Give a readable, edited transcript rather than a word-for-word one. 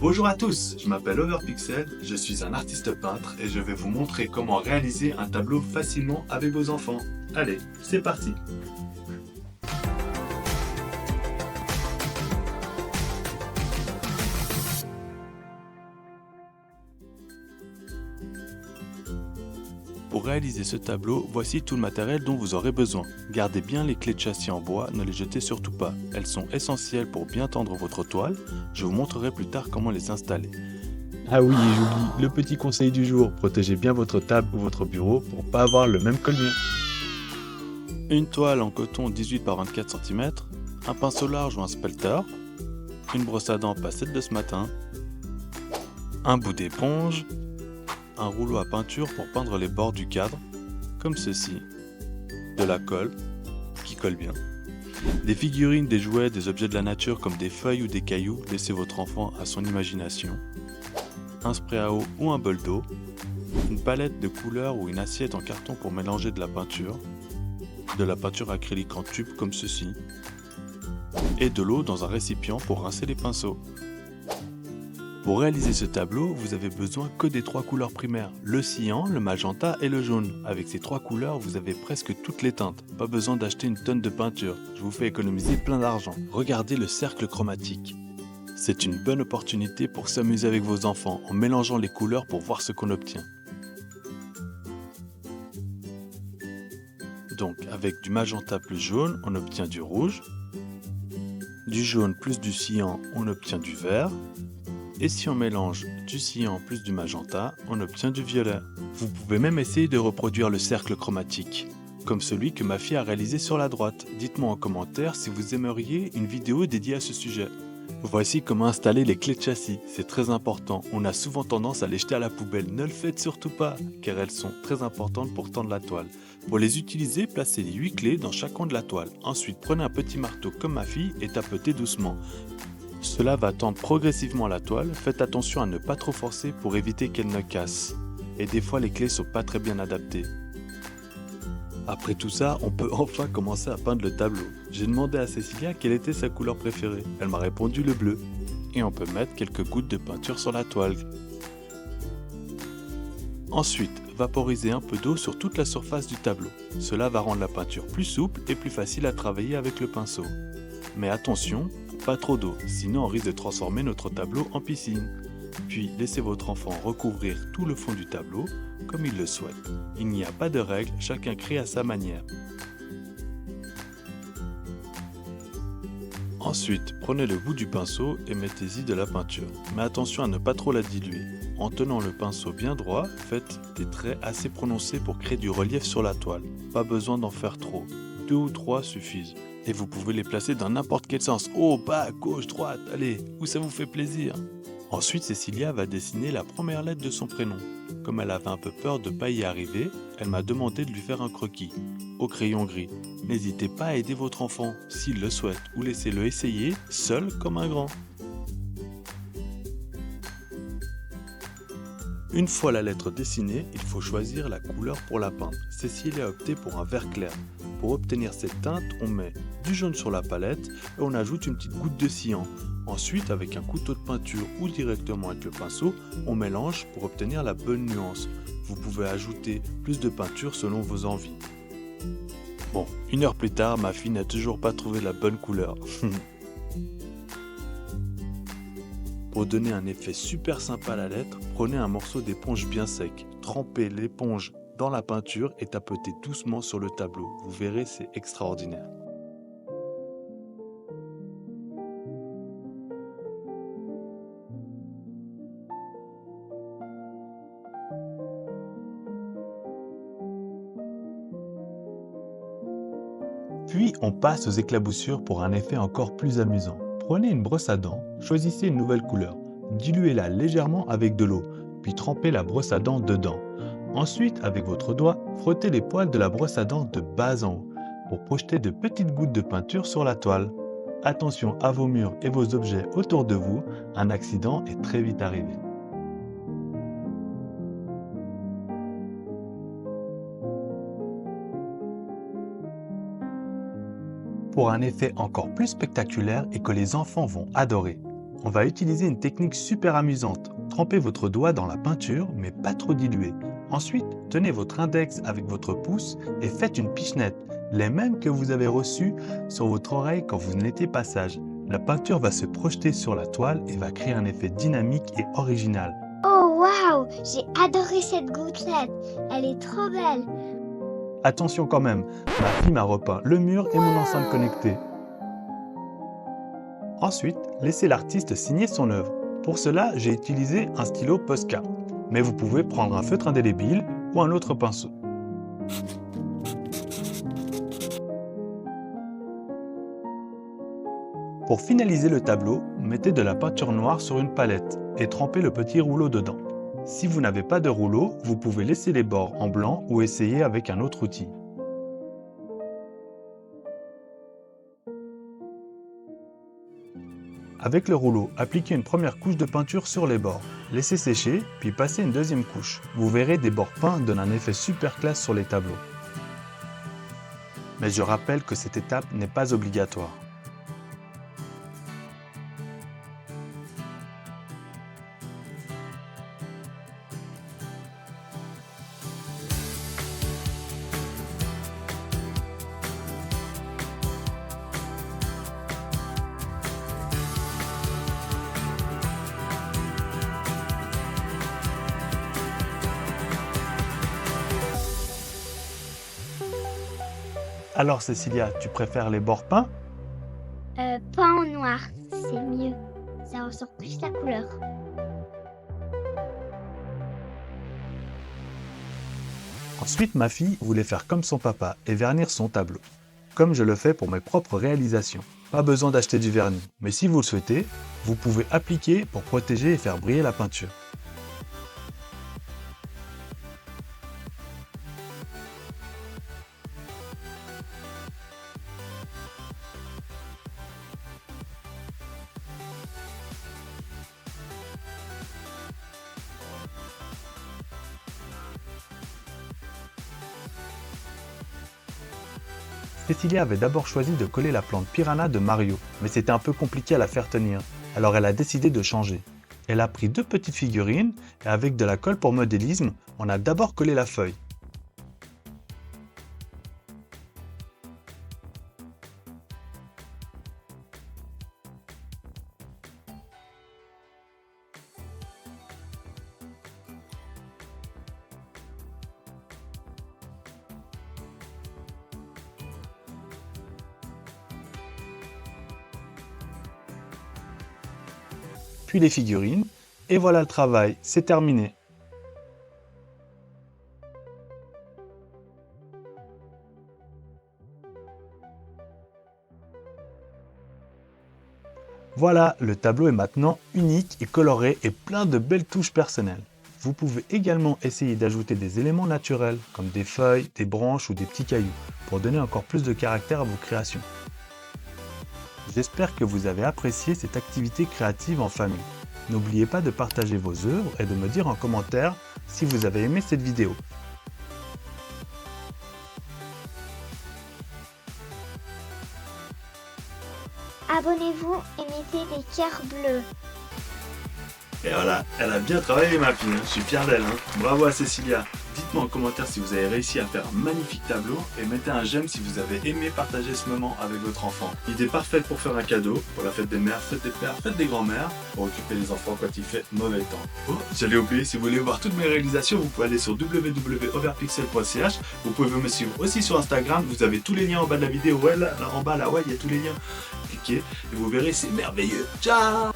Bonjour à tous, je m'appelle Overpixel, je suis un artiste peintre et je vais vous montrer comment réaliser un tableau facilement avec vos enfants. Allez, c'est parti. Pour réaliser ce tableau, voici tout le matériel dont vous aurez besoin. Gardez bien les clés de châssis en bois, ne les jetez surtout pas. Elles sont essentielles pour bien tendre votre toile. Je vous montrerai plus tard comment les installer. Ah oui, et j'oublie, le petit conseil du jour, protégez bien votre table ou votre bureau pour pas avoir le même collier. Une toile en coton 18 par 24 cm, un pinceau large ou un spelter, une brosse à dents pas celle de ce matin, un bout d'éponge, un rouleau à peinture pour peindre les bords du cadre, comme ceci, de la colle, qui colle bien, des figurines, des jouets, des objets de la nature comme des feuilles ou des cailloux, laissez votre enfant à son imagination, un spray à eau ou un bol d'eau, une palette de couleurs ou une assiette en carton pour mélanger de la peinture acrylique en tube comme ceci, et de l'eau dans un récipient pour rincer les pinceaux. Pour réaliser ce tableau, vous avez besoin que des trois couleurs primaires, le cyan, le magenta et le jaune. Avec ces trois couleurs, vous avez presque toutes les teintes. Pas besoin d'acheter une tonne de peinture, je vous fais économiser plein d'argent. Regardez le cercle chromatique. C'est une bonne opportunité pour s'amuser avec vos enfants en mélangeant les couleurs pour voir ce qu'on obtient. Donc avec du magenta plus jaune, on obtient du rouge. Du jaune plus du cyan, on obtient du vert. Et si on mélange du cyan plus du magenta, on obtient du violet. Vous pouvez même essayer de reproduire le cercle chromatique, comme celui que ma fille a réalisé sur la droite. Dites-moi en commentaire si vous aimeriez une vidéo dédiée à ce sujet. Voici comment installer les clés de châssis, c'est très important. On a souvent tendance à les jeter à la poubelle, ne le faites surtout pas, car elles sont très importantes pour tendre la toile. Pour les utiliser, placez les 8 clés dans chaque coin de la toile. Ensuite, prenez un petit marteau comme ma fille et tapotez doucement. Cela va tendre progressivement la toile, faites attention à ne pas trop forcer pour éviter qu'elle ne casse. Et des fois les clés sont pas très bien adaptées. Après tout ça, on peut enfin commencer à peindre le tableau. J'ai demandé à Cécilia quelle était sa couleur préférée. Elle m'a répondu le bleu. Et on peut mettre quelques gouttes de peinture sur la toile. Ensuite, vaporiser un peu d'eau sur toute la surface du tableau. Cela va rendre la peinture plus souple et plus facile à travailler avec le pinceau. Mais attention, pas trop d'eau, sinon on risque de transformer notre tableau en piscine. Puis laissez votre enfant recouvrir tout le fond du tableau comme il le souhaite. Il n'y a pas de règle, chacun crée à sa manière. Ensuite, prenez le bout du pinceau et mettez-y de la peinture. Mais attention à ne pas trop la diluer. En tenant le pinceau bien droit, faites des traits assez prononcés pour créer du relief sur la toile. Pas besoin d'en faire trop. 2 ou 3 suffisent. Et vous pouvez les placer dans n'importe quel sens. Haut, bas, gauche, droite, allez, où ça vous fait plaisir. Ensuite, Cécilia va dessiner la première lettre de son prénom. Comme elle avait un peu peur de ne pas y arriver, elle m'a demandé de lui faire un croquis, au crayon gris. N'hésitez pas à aider votre enfant, s'il le souhaite, ou laissez-le essayer, seul comme un grand. Une fois la lettre dessinée, il faut choisir la couleur pour la peindre. Cécilia a opté pour un vert clair. Pour obtenir cette teinte, on met du jaune sur la palette et on ajoute une petite goutte de cyan. Ensuite, avec un couteau de peinture ou directement avec le pinceau, on mélange pour obtenir la bonne nuance. Vous pouvez ajouter plus de peinture selon vos envies. Bon, 1 heure plus tard, ma fille n'a toujours pas trouvé la bonne couleur. Pour donner un effet super sympa à la lettre, prenez un morceau d'éponge bien sec. Trempez l'éponge dans la peinture et tapotez doucement sur le tableau. Vous verrez, c'est extraordinaire. Puis on passe aux éclaboussures pour un effet encore plus amusant. Prenez une brosse à dents, choisissez une nouvelle couleur, diluez-la légèrement avec de l'eau, puis trempez la brosse à dents dedans. Ensuite, avec votre doigt, frottez les poils de la brosse à dents de bas en haut pour projeter de petites gouttes de peinture sur la toile. Attention à vos murs et vos objets autour de vous, un accident est très vite arrivé. Pour un effet encore plus spectaculaire et que les enfants vont adorer, On va utiliser une technique super amusante. Trempez votre doigt dans la peinture, mais pas trop dilué. Ensuite, tenez votre index avec votre pouce et faites une pichenette, les mêmes que vous avez reçues sur votre oreille quand vous n'étiez pas sage. La peinture va se projeter sur la toile et va créer un effet dynamique et original. Oh waouh, j'ai adoré cette gouttelette. Elle est trop belle. Attention quand même, ma fille m'a repeint le mur et mon enceinte connectée. Ensuite, laissez l'artiste signer son œuvre. Pour cela, j'ai utilisé un stylo Posca, mais vous pouvez prendre un feutre indélébile ou un autre pinceau. Pour finaliser le tableau, mettez de la peinture noire sur une palette et trempez le petit rouleau dedans. Si vous n'avez pas de rouleau, vous pouvez laisser les bords en blanc ou essayer avec un autre outil. Avec le rouleau, appliquez une première couche de peinture sur les bords. Laissez sécher, puis passez une deuxième couche. Vous verrez, des bords peints donnent un effet super classe sur les tableaux. Mais je rappelle que cette étape n'est pas obligatoire. Alors Cécilia, tu préfères les bords peints? Pas en noir, c'est mieux. Ça ressort plus la couleur. Ensuite, ma fille voulait faire comme son papa et vernir son tableau, comme je le fais pour mes propres réalisations. Pas besoin d'acheter du vernis, mais si vous le souhaitez, vous pouvez appliquer pour protéger et faire briller la peinture. Cécilia avait d'abord choisi de coller la plante Piranha de Mario, mais c'était un peu compliqué à la faire tenir, alors elle a décidé de changer. Elle a pris 2 petites figurines et avec de la colle pour modélisme, on a d'abord collé la feuille. Puis les figurines, et voilà le travail, c'est terminé. Voilà, le tableau est maintenant unique et coloré et plein de belles touches personnelles. Vous pouvez également essayer d'ajouter des éléments naturels, comme des feuilles, des branches ou des petits cailloux, pour donner encore plus de caractère à vos créations. J'espère que vous avez apprécié cette activité créative en famille. N'oubliez pas de partager vos œuvres et de me dire en commentaire si vous avez aimé cette vidéo. Abonnez-vous et mettez des cœurs bleus. Et voilà, elle a bien travaillé ma fille, je suis fier d'elle. Bravo à Cécilia. Dites-moi en commentaire si vous avez réussi à faire un magnifique tableau et mettez un j'aime si vous avez aimé partager ce moment avec votre enfant. Idée parfaite pour faire un cadeau, pour la fête des mères, fête des pères, fête des grands-mères, pour occuper les enfants quand il fait mauvais temps. Oh, j'allais oublier, si vous voulez voir toutes mes réalisations, vous pouvez aller sur www.overpixel.ch. Vous pouvez me suivre aussi sur Instagram, vous avez tous les liens en bas de la vidéo, ouais, là, en bas là, ouais, il y a tous les liens. Cliquez et vous verrez, c'est merveilleux. Ciao!